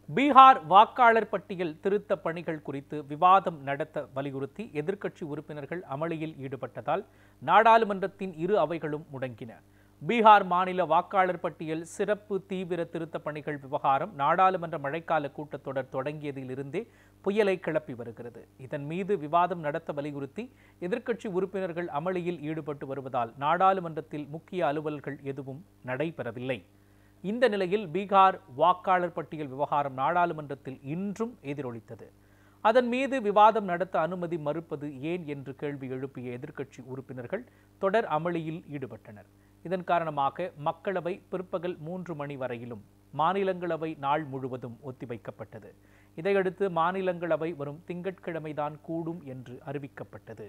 பீகார் வாக்காளர் பட்டியல் திருத்த பணிகள் குறித்து விவாதம் நடத்த வலியுறுத்தி எதிர்க்கட்சி உறுப்பினர்கள் அமளியில் ஈடுபட்டதால் நாடாளுமன்றத்தின் இரு அவைகளும் முடங்கின. பீகார் மாநில வாக்காளர் பட்டியல் சிறப்பு தீவிர திருத்த பணிகள் விவகாரம் நாடாளுமன்ற மழைக்கால கூட்டத்தொடர் தொடங்கியதிலிருந்தே புயலை கிளப்பி வருகிறது. இதன் மீது விவாதம் நடத்த வலியுறுத்தி எதிர்க்கட்சி உறுப்பினர்கள் அமளியில் ஈடுபட்டு வருவதால் நாடாளுமன்றத்தில் முக்கிய அலுவல்கள் எதுவும் நடைபெறவில்லை. இந்த நிலையில் பீகார் வாக்காளர் பட்டியல் விவகாரம் நாடாளுமன்றத்தில் இன்றும் எதிரொலித்தது. அதன் மீது விவாதம் நடத்த அனுமதி மறுப்பது ஏன் என்று கேள்வி எழுப்பிய எதிர்க்கட்சி உறுப்பினர்கள் தொடர் அமளியில் ஈடுபட்டனர். இதன் காரணமாக மக்களவை பிற்பகல் 3 மணி வரையிலும் மாநிலங்களவை நாள் முழுவதும் ஒத்திவைக்கப்பட்டது. இதையடுத்து மாநிலங்களவை வரும் திங்கட்கிழமைதான் கூடும் என்று அறிவிக்கப்பட்டது.